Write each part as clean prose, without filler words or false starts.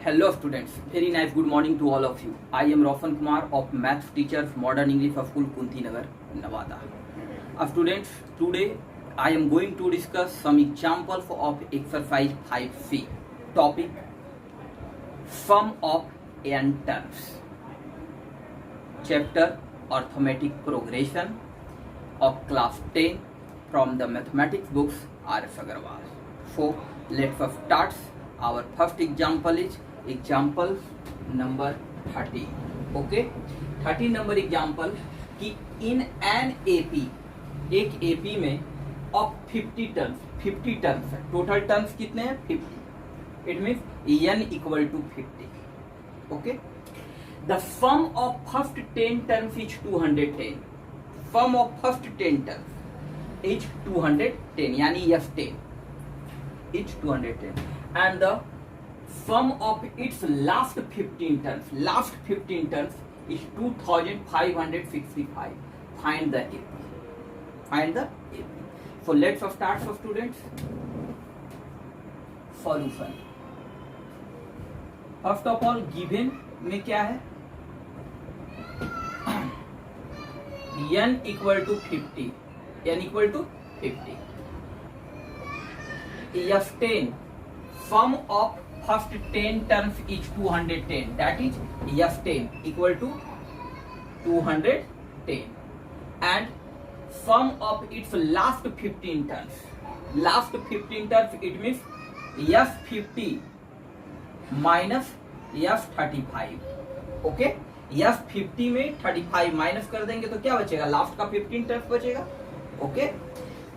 Hello students, very nice good morning to all of you. I am Roshan Kumar of Maths Teacher Modern English of School Kunti Nagar, Nevada. Students, today I am going to discuss some examples of exercise 5C. Topic: Sum of n terms. Chapter Arithmetic Progression of class 10 from the mathematics books R.S. Agarwal. So let's start. Our first example is example number 30. Okay, 30 number example कि in an AP, एक AP में of 50 terms है. Total terms कितने हैं? 50. It means n equal to 50. Okay, the sum of first 10 terms is 210. Sum of first 10 terms is 210, यानी F10 is 210, and the sum of its last 15 terms is 2565. Find the AP. So let's start, for students. Solution. First of all, given में क्या है? n equal to 50. F10, sum of first 10 terms is 210. That is F10 equal to 210, and sum of its last 15 terms. It means F50 minus F35. Okay, F50 में 35 minus कर देंगे तो क्या बचेगा? Last का 15 टर्म्स बचेगा. ओके,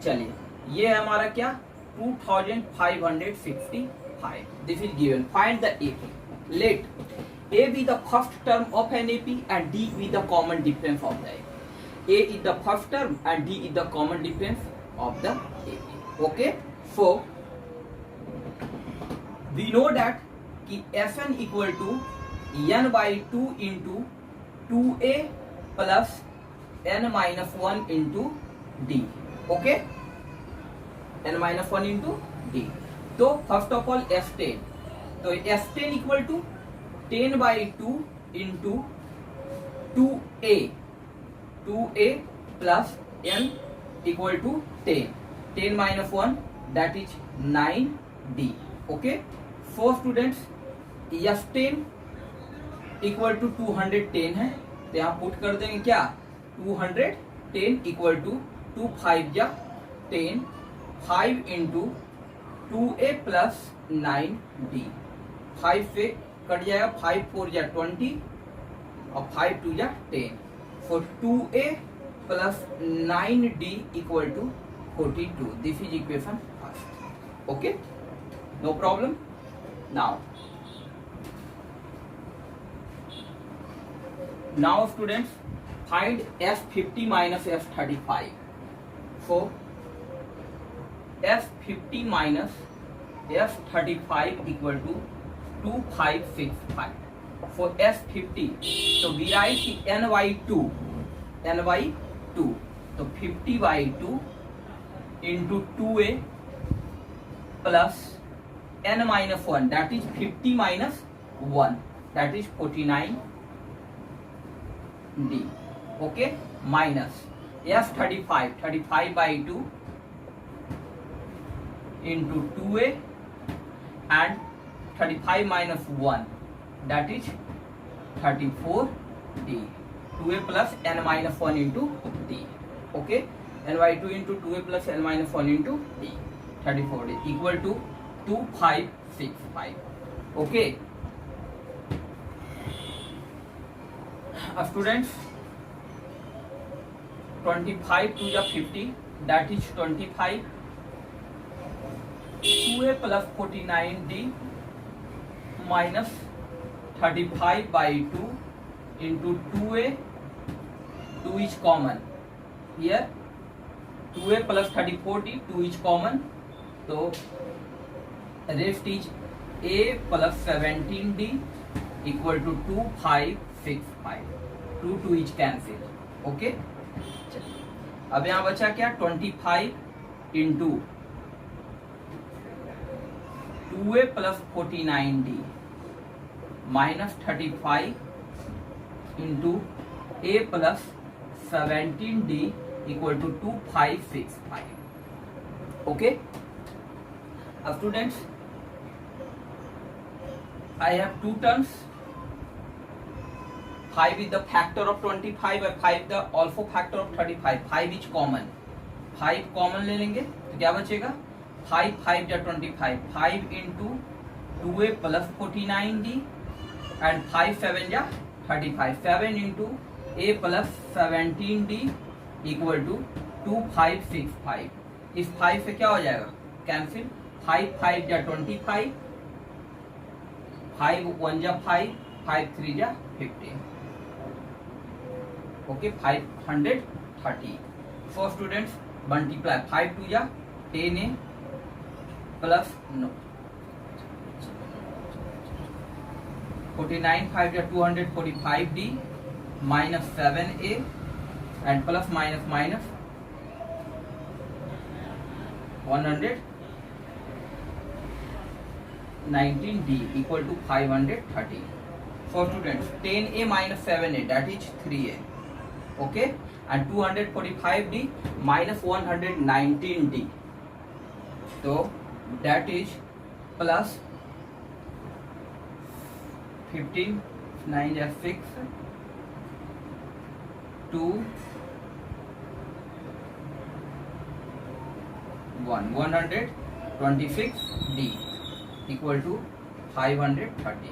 चलिए ये है हमारा क्या? 2565. This is given. Find the AP. Let A be the first term of an AP and D be the common difference of the AP. A is the first term and D is the common difference of the AP. Okay, so we know that कि Fn equal to n by 2 into 2a plus n minus 1 into d. Okay, n minus 1 into d. तो first of all F10, तो F10 equal to 10 by 2 into 2a plus n equal to 10 minus 1, that is 9d. Okay, so students, F10 equal to 210 है, तो यहाँ put कर देंगे क्या? 210 equal to 2 5 या 10, 5 into 2a plus 9d. 5 से cut जाएगा, 5 4 या 20 और 5 2 या 10. So 2a plus 9d equal to 42. This is equation first. Okay, no problem. Now students, find F50 minus F35. So F50 minus F35 equal to 2565. For F50, so we write n by 2. So 50 by 2 into 2a plus n minus 1, that is 50 minus 1, that is 49d. Okay, minus F35 by 2 into 2a and 35 minus 1, that is 34d. 2a plus n minus 1 into d. Okay, n by 2 into 2a plus n minus 1 into d, 34d equal to 2565. Okay, students, 25 to the 50, that is 25. 2a plus 49d minus 35 by 2 into 2a. 2 is common here. 2a plus 34d, 2 is common, so rest is a plus 17d equal to 2565. 2 is cancelled. Okay, अब यहाँ बचा क्या? 25 into 2a plus 49d -35 into a plus 17d equal to 2565. Okay, अब students I have two terms, 5 is the factor of 25 और 5 the also factor of 35. 5 is common, 5 common ले लेंगे तो क्या बचेगा, 5 5 जा 25, 5 into 2a plus 49d and 5 7 जा 35, 7 into a plus 17d equal to 2565. इस 5 से क्या हो जाएगा, कैंसिल, 5 5 जा 25, 5 1 जा 5, 5 3 जा 50. ओके, 530. सो स्टूडेंट्स मल्टीप्लाई 5 2 जा 10a प्लस 49 5 जा 245d minus 7a and plus minus minus 119d equal to 530. So students, 10a minus 7a, that is 3a. Okay, and 245d minus 119d, so that is plus 15 9 is 6 2 126d equal to 530.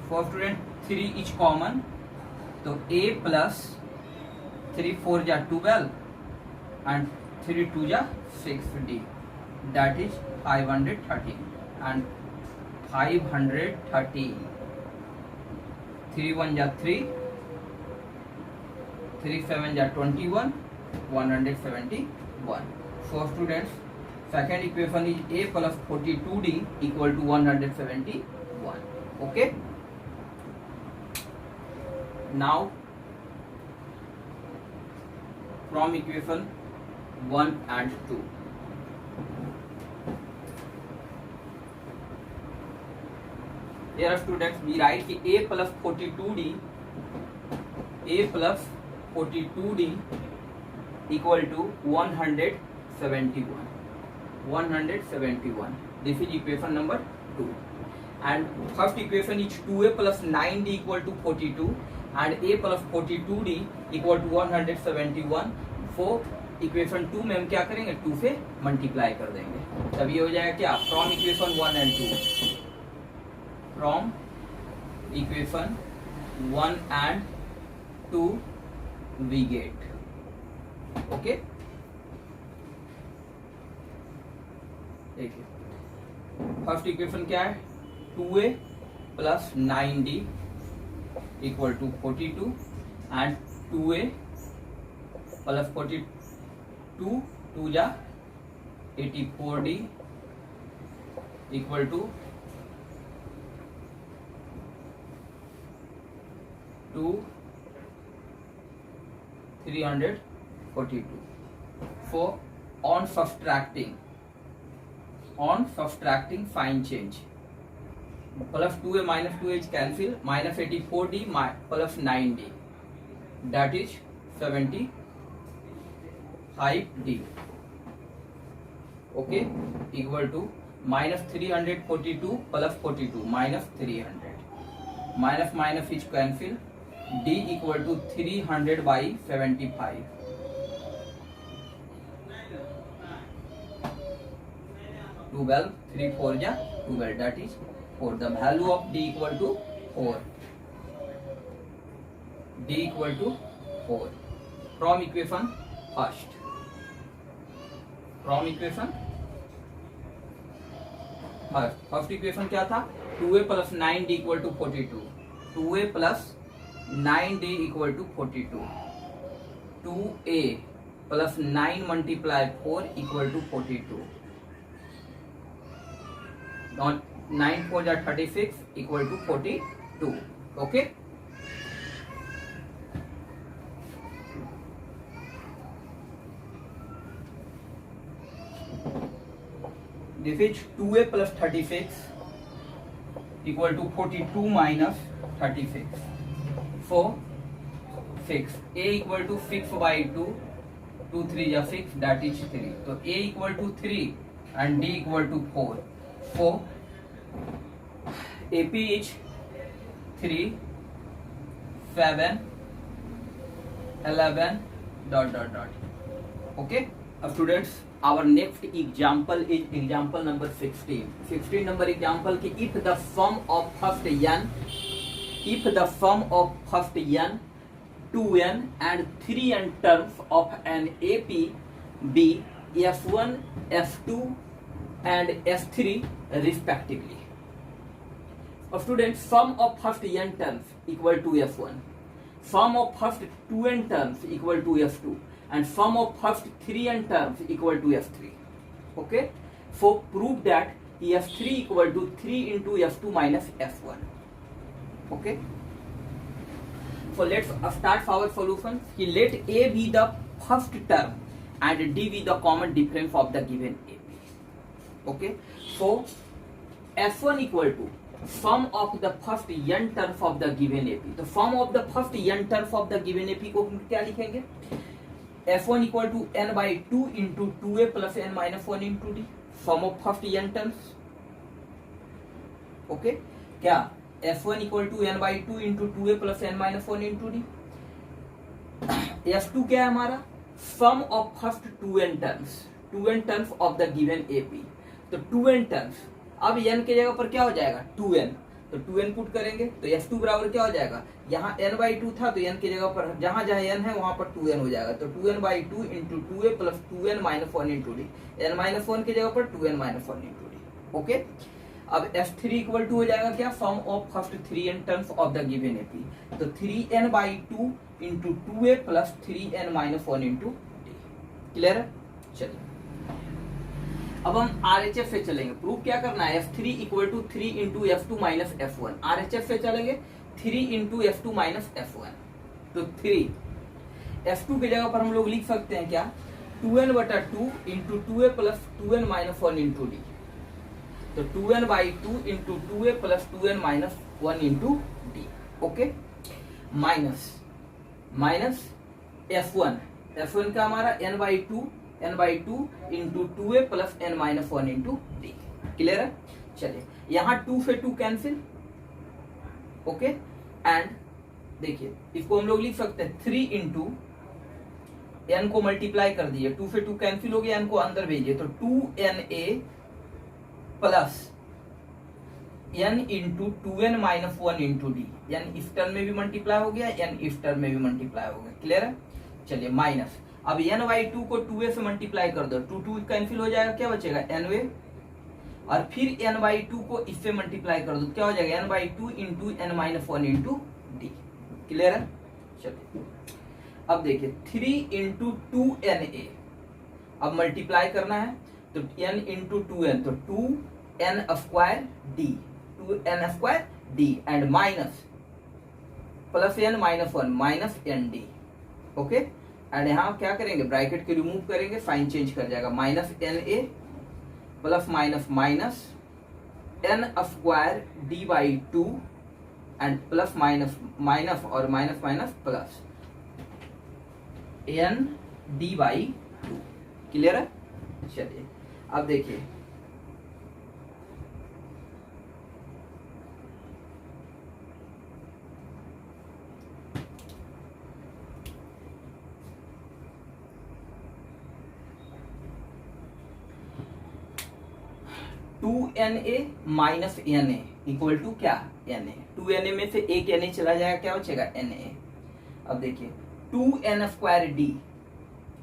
For student 3 is common, तो a plus 3 4 जा 12 and 3 2 जा 6d, that is 530. and 530, 3 1 जा 3, 3 7 जा 21, 171. So students, second equation is a plus 42d equal to 171. Okay, now from equation 1 and 2, here students we write ki a plus 42d equal to 171. This is equation number 2. And first equation is 2a plus 9d equal to 42 and a plus 42d equal to 171. So equation 2 में हम क्या करेंगे, 2 से multiply कर देंगे, तब ये हो जाएगा क्या, from equation 1 and 2, from equation 1 and 2 we get. Okay, देखिए फर्स्ट इक्वेशन क्या है, 2a plus 9d equal to 42 and 2a plus 42 2 जा 84d equal to 342. So on subtracting sign change, plus 2a minus 2a is cancel, minus 84d plus 9d, that is 75d. Okay, equal to minus 342 plus 42 minus 300, minus minus is cancel, d equal to 300 by 75. 12 3 4 ja 12, that is 4. The value of d equal to 4. d equal to 4 from equation first. From equation first equation क्या था, 2a plus 9d equal to 42. 2a plus 9d equal to 42. 2a plus 9 multiply 4 equal to 42. 9 4 जा 36 equal to 42. Okay. This is 2a plus 36 equal to 42 minus 36 4 6 a equal to 6 by 2 2 3 जा 6 that is 3 तो a equal to 3 and d equal to 4 AP is 3 7 11 dot dot dot. Okay, students, our next example is example number 16. 16 number example ki if the sum of first n 2n and 3n terms of an AP be f1 f2 and f3 respectively. Students, sum of first n terms equal to f1, sum of first 2n terms equal to f2, and sum of first 3n terms equal to f3. Okay, so prove that f3 equal to 3 into f2 minus f1. Okay, so let's start our solution. Let a be the first term and d be the common difference of the given AP. Okay, so f1 equal to sum of the first n terms of the given AP. तो sum of the first n terms of the given AP को क्या लिखेंगे? f1 equal to n by 2 into 2a plus n minus 1 into d. Sum of first n terms. Okay, क्या f1 equal to n by 2 into 2a plus n minus 1 into d. f2 क्या है हमारा? Sum of first 2n terms of the given AP. तो 2n terms, अब n के जगह पर क्या हो जाएगा 2n, तो 2n पुट करेंगे तो f2 बराबर क्या हो जाएगा, यहाँ n बाई 2 था तो n के जगह पर जहां जहां n है वहां पर 2n हो जाएगा, तो 2n by 2 into 2a plus 2n minus 1 into D, n minus 1 के जगह पर 2n minus 1 into D. Okay, अब f3 इक्वल टू हो जाएगा क्या, sum of first 3n terms of the given AP, तो 3n by 2 into 2a plus 3n minus 1 into D. Clear है? चलिए अब हम RHS से चलेंगे. प्रूफ क्या करना है, f3 equal to 3 into f2 minus f1. RHS से चलेंगे 3 इंटू f2 माइनस f1, तो 3 f2 की जगह पर हम लोग लिख सकते हैं क्या, 2n बटा 2 into 2a plus 2n minus 1 into D, तो 2n by 2 into 2a plus 2n minus 1 into D. Okay, minus minus f1 का हमारा n by 2 into 2a plus n minus 1 into D. Clear है? चलिए यहाँ 2 से 2 cancel. Okay, and देखिए इसको हम लोग लिख सकते हैं 3 इंटू n को मल्टीप्लाई कर दीजिए, 2 से 2 कैंसिल हो गया, n को अंदर भेजिए, तो 2na plus n into 2n minus 1 into D. n इस टर्म में भी मल्टीप्लाई हो गया, n इस टर्म में भी मल्टीप्लाई हो गया. क्लियर है? चलिए माइनस, अब n बाई 2 को 2a से मल्टीप्लाई कर दो, 2 कैंसिल हो जाएगा, क्या बचेगा nवे, और फिर n बाई 2 को इससे मल्टीप्लाई कर दो, क्या हो जाएगा n by 2 into n minus 1 into D. Clear है? चलिए अब देखिए 3 इंटू 2na, अब मल्टीप्लाई करना है तो n इंटू 2n, तो 2n square d, 2n square d and minus plus n minus 1 minus N D. Okay, and यहाँ क्या करेंगे, ब्रैकेट के रिमूव करेंगे, साइन चेंज कर जाएगा, minus N A plus minus minus N square D by 2 and plus minus minus और minus minus plus N D by 2. Clear है? चलिए अब देखिए 2na minus na equal to क्या, na. 2na में से एक na चला जाएगा, क्या बचेगा na. अब देखिए 2n स्क्वायर डी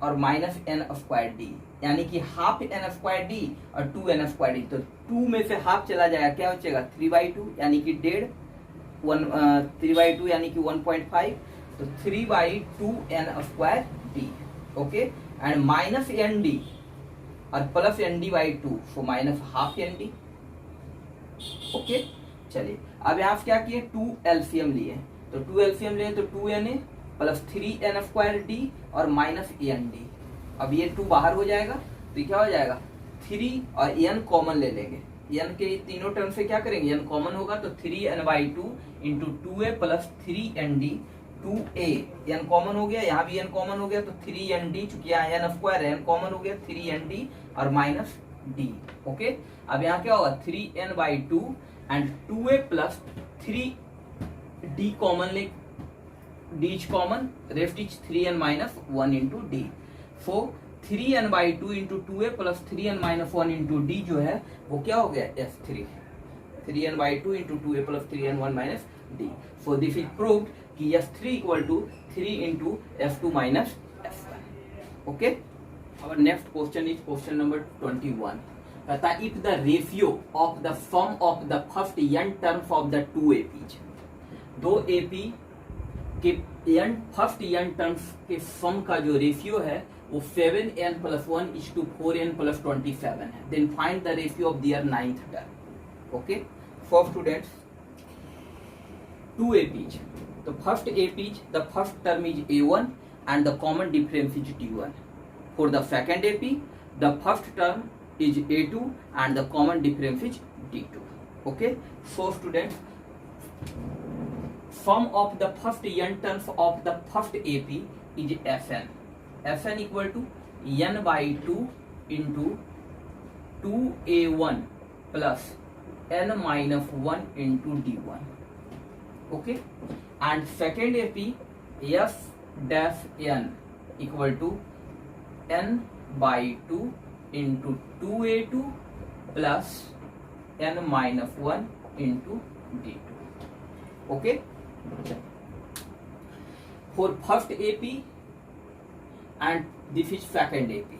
और माइनस एन स्क्वायर डी, यानी कि हाफ एन स्क्वायर डी और 2n स्क्वायर डी, तो 2 में से हाफ चला जाएगा, क्या बचेगा 3/2 यानी कि 1/2, 3/2 यानी कि 1.5, तो 3/2 n square D. Okay, and minus N D और plus N D by 2, so minus half N D. Okay, चलिए अब यहाँ से क्या किए, 2 एलसीएम लिए, तो 2 एलसीएम लिए तो 2na plus 3n square D और माइनस एन डी. अब ये 2 बाहर हो जाएगा तो क्या हो जाएगा 3 और n कॉमन ले लेंगे, n के तीनों टर्म से क्या करेंगे, n कॉमन होगा तो 3n/2 into 2a plus 3nd 2a, n common हो गया, यहाँ भी n कॉमन हो गया तो 3nd, चूंकि यहाँ n स्क्वायर है, n कॉमन हो गया 3nd और माइनस d। ओके, अब यहाँ क्या होगा 3n/2 and 2a plus 3d common ले, d is common, rest is 3n minus 1 into d। So 3n/2 into 2a plus 3n minus 1 into d जो है वो क्या हो गया s3, 3n/2 into 2a plus 3n 1 minus d। So this is proved कि s3 equal to 3 into s2 minus s1। Okay, our next question is question number 21. कहता है if the ratio of the sum of the first n terms of the two APs, दो AP के n first n terms के सम का जो ratio है वो 7n plus 1 is to 4n plus 27 है, then find the ratio of their ninth term. Okay, for students two APs, तो first APs the first term is a1 and the common difference is d1. For the second AP, the first term is a2 and the common difference is d2. Okay, so students, sum of the first n terms of the first AP is Sn. Sn equal to n/2 into 2a1 plus n minus 1 into d1. Okay, and second AP f dash n equal to n/2 into 2a2 plus n minus 1 into d2. Okay, for first AP and this is second AP.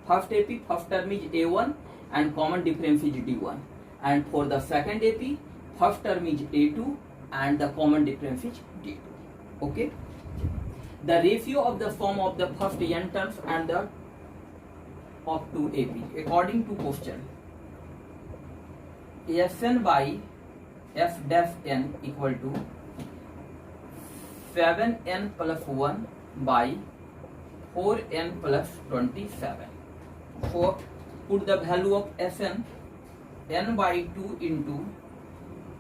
First AP, first term is a1 and common difference is d1, and for the second AP, first term is a2 and the common difference is d2. Okay, the ratio of the sum of the first n terms and the of two AP according to question, Sn by f dash n equal to 7n plus 1 by 4n plus 27. So put the value of Sn, n/2 into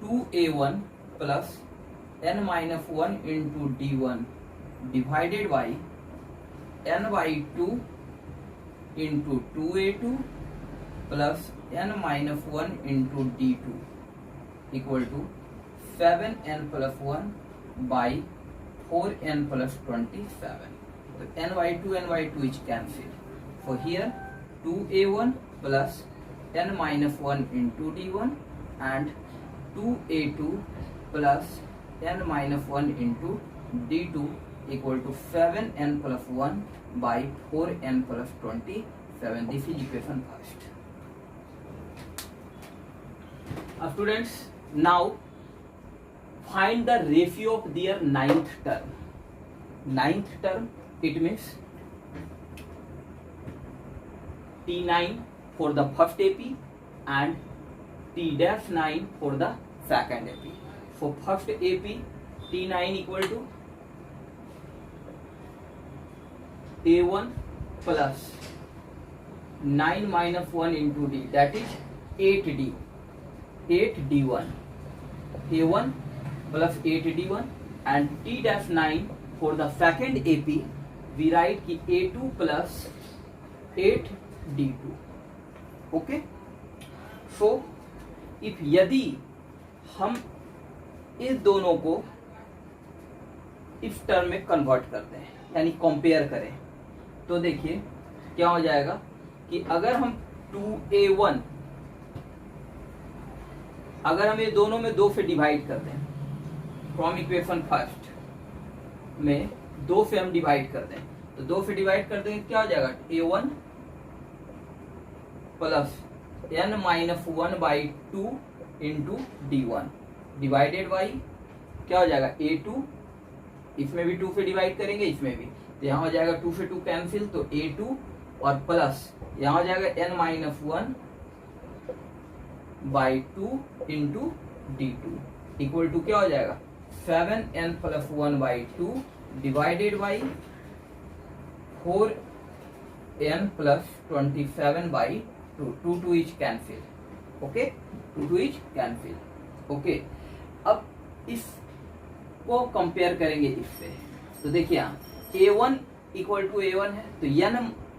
2a1 plus n minus 1 into d1 divided by n/2 into 2a2 plus n minus 1 into d2 equal to 7n plus 1 by 4n plus 27. So n/2 is cancelled. So here 2a1 plus n minus 1 into d1 and 2a2 plus n minus 1 into d2 equal to 7n plus 1 by 4n plus 27. This is equation first. Students, now find the ratio of their ninth term. Ninth term, it means T9 for the first AP and T-9 for the second AP. So first AP T9 equal to A1 plus 9 minus 1 into D, that is 8D, 8D1, A1 plus 8D1, and T-9 for the second AP we write ki A2 plus 8D2. Okay, so if यदि हम इस दोनों को इस term में convert करते हैं यानी कंपेयर करें तो देखिए क्या हो जाएगा कि अगर हम 2a1 अगर हम ये दोनों में 2 से डिवाइड करते हैं, फ्रॉम इक्वेशन फर्स्ट में 2 से हम डिवाइड करते हैं तो 2 से डिवाइड कर देंगे क्या हो जाएगा a1 plus n minus 1 by 2 into d1 divided by क्या हो जाएगा a2, इसमें भी 2 से डिवाइड करेंगे इसमें भी, तो यहाँ हो जाएगा 2 से 2 कैंसिल तो a2 और प्लस यहाँ हो जाएगा n minus 1 by 2 into d2 equal to क्या हो जाएगा 7n plus 1 by 2 divided by 4n plus 27 by 2 is cancel, okay, 2 is cancel, okay. अब इसको कंपेयर करेंगे इससे, तो देखिए यहाँ A1 इक्वल टू A1 है, तो n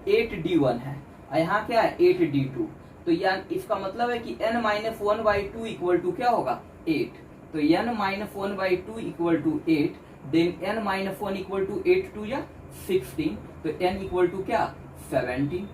8D1 है, और यहाँ क्या है 8D2, तो इसका मतलब है कि n माइनस 1/2 इक्वल टू क्या होगा 8, तो n minus 1/2 equal to 8, then n minus 1 equal to 8 2 या 16, तो n इक्वल टू क्या 17,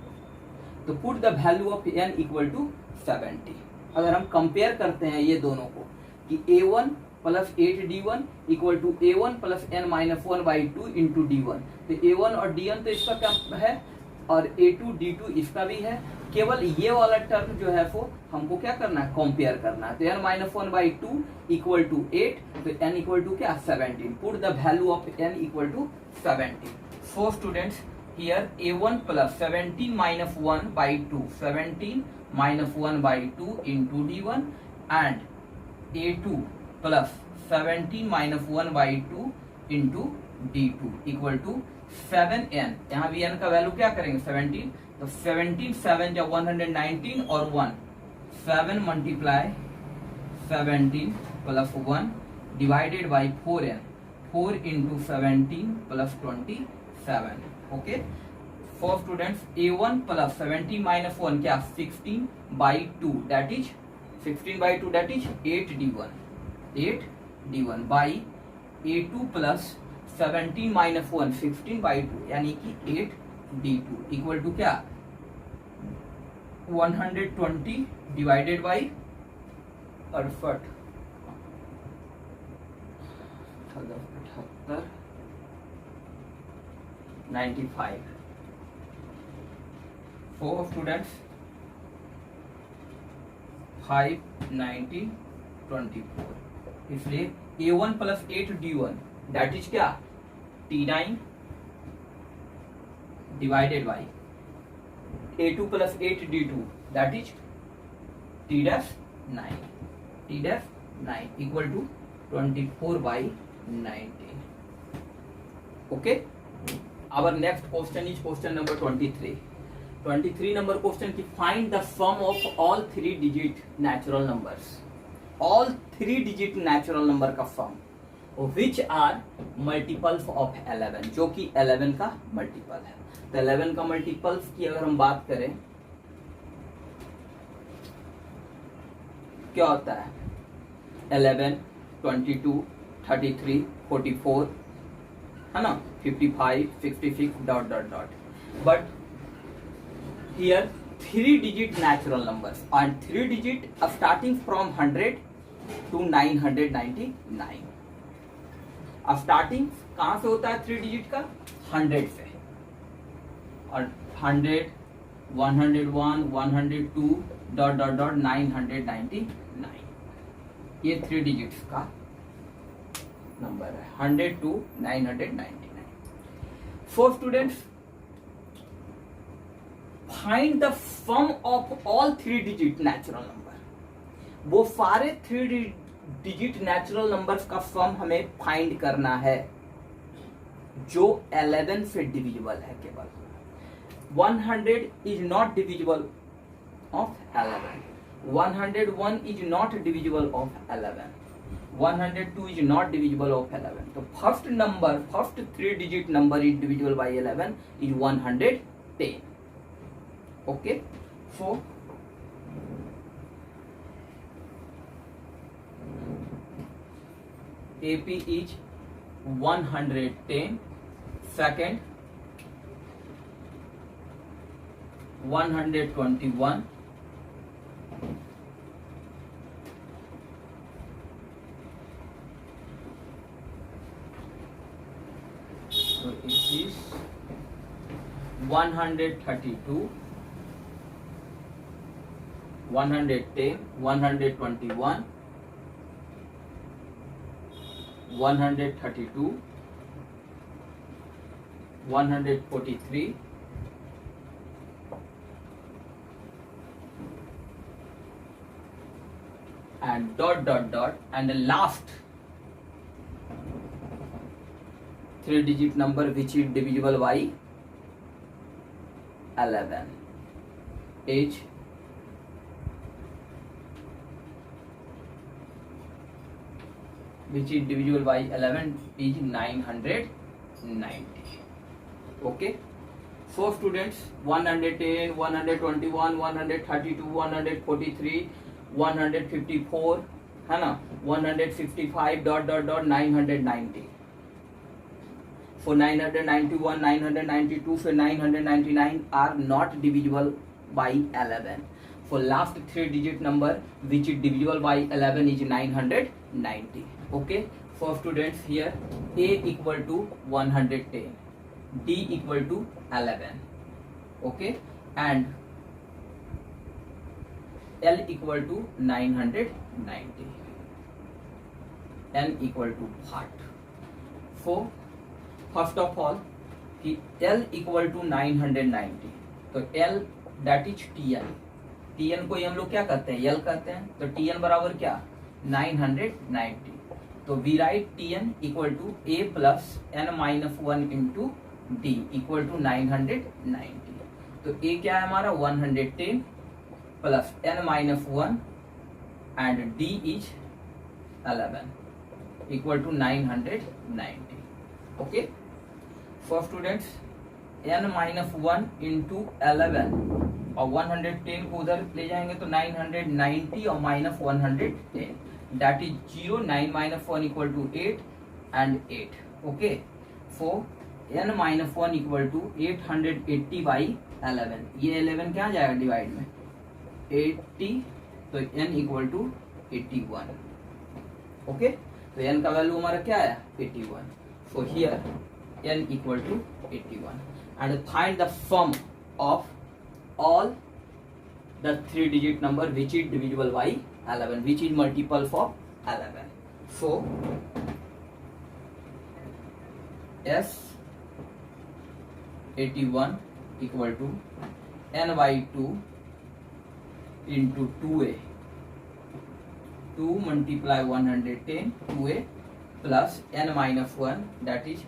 तो put the value of n equal to 70। अगर हम कंपेयर करते हैं ये दोनों को कि A1 plus 8D1 equal to A1 plus n minus 1/2 into D1, तो A1 और D1 तो इसका क्या है, और A2 D2 इसका भी है, केवल ये वाला टर्म जो है वो हमको क्या करना है कंपेयर करना है, तो n माइनस 1/2 इक्वल टू 8, तो n इक्वल टू क्या 17, put the value of n equal to 70। So students here A1 plus 17 minus 1/2, 17 minus 1/2 into D1 and A2 plus 17 minus 1/2 into D2 equal to 7n, यहाँ भी n का value क्या करेंगे 17, तो 17 7 जब 119 और 1 7 multiply 17 plus 1 divided by 4n, 4 into 17 plus 27, okay. For students A1 plus 17 minus 1 क्या 16/2 that is 16/2 that is 8D1, 8D1 by A2 plus 17 minus 1 16/2 यानी कि 8D2 इक्वल टू क्या 120 डिवाइडेड बाई 68 95। फोर स्टूडेंट्स 5 90 24, इसलिए A1 plus 8D1 that is क्या T9 divided by A2 plus 8D2 that is T-9, T-9 equal to 24/19, okay. Our next question is question number 23 number question की find the sum of all 3 digit natural numbers, all 3 digit natural number का sum which are multiples of 11, जो कि 11 का multiple है। तो 11 का multiples की अगर हम बात करें क्या होता है 11 22 33 44 है ना 55 66 dot dot dot, but here 3 digit natural numbers and 3 digit starting from 100 to 999। अब स्टार्टिंग कहां से होता है 3 डिजिट का 100 से, और 100 101 102 डॉट डॉट डॉट 999, ये 3 डिजिट्स का नंबर है 100 to 999। So students find the sum of all 3 digit natural number, वो सारे 3 डिजिट नेचुरल नंबर्स का सम हमें फाइंड करना है जो 11 से डिविजिबल है। केवल 100 is not divisible of 11, 101 is not divisible of 11, 102 is not divisible of 11। तो first number, first 3 digit number is divisible by 11 is 110, okay. So AP is 110, second 121, so it is 132, 110, 121, 132, 143, and dot dot dot, and the last 3 digit number which is divisible by 11 is which is divisible by 11 is 990. Okay. So students, 110, 121, 132, 143, 154 है ना, 155 dot dot dot 990. For 991, 992, फिर 999 are not divisible by 11. For last 3 digit number which is divisible by 11 is 990. Okay. For students here, A equal to 110, D equal to 11. Okay. And L equal to 990. N equal to what? So first of all कि L equal to 990, तो L that is TN. TN को हम लोग क्या कहते हैं, L कहते हैं. तो TN बराबर क्या, 990. तो we write TN equal to A plus N minus 1 into D equal to 990. तो A क्या है हमारा 110 plus N minus 1 and D is 11 equal to 990. Okay. For students, n minus 1 into 11 और 110 को उधर ले जाएंगे तो 990 और minus 110 that is 0. 9 minus 1 equal to 8 and 8. Okay. So n minus 1 equal to 880 by 11. ये 11 क्या जाएगा डिवाइड में 80, तो n equal to 81. Okay. तो n का वैल्यू हमारा क्या है 81. So here n equal to 81 and find the sum of all the 3 digit number which is divisible by 11, which is multiple of 11. So S81 equal to n by 2 into 2a, 2 multiply 110 2a plus n minus 1 that is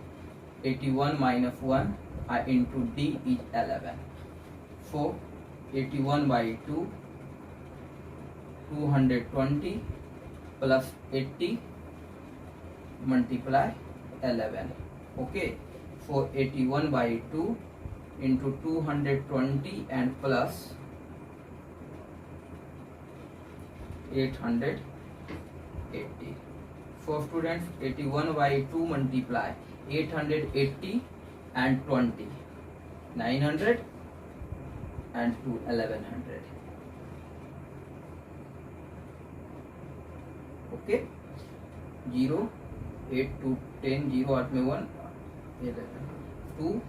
81 minus 1 into D is 11. So 81 by 2 220 plus 80 multiply 11. Okay. So 81 by 2 into 220 and plus 880. So students, 81 by 2 multiply 880 and 20, 900 and 2 1100. Okay. 0 8 to 10 0 8 में 1 2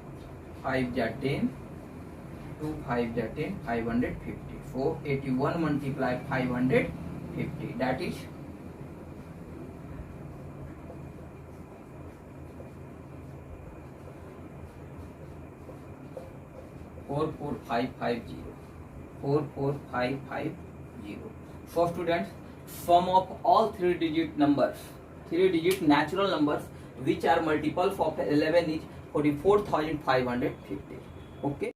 5 जा 10 2 5 जा 10 550. So 81 multiply 550 that is 44550. 44550. So students, sum of all 3 digit numbers, 3 digit natural numbers which are multiples of 11 is 44,550. Okay.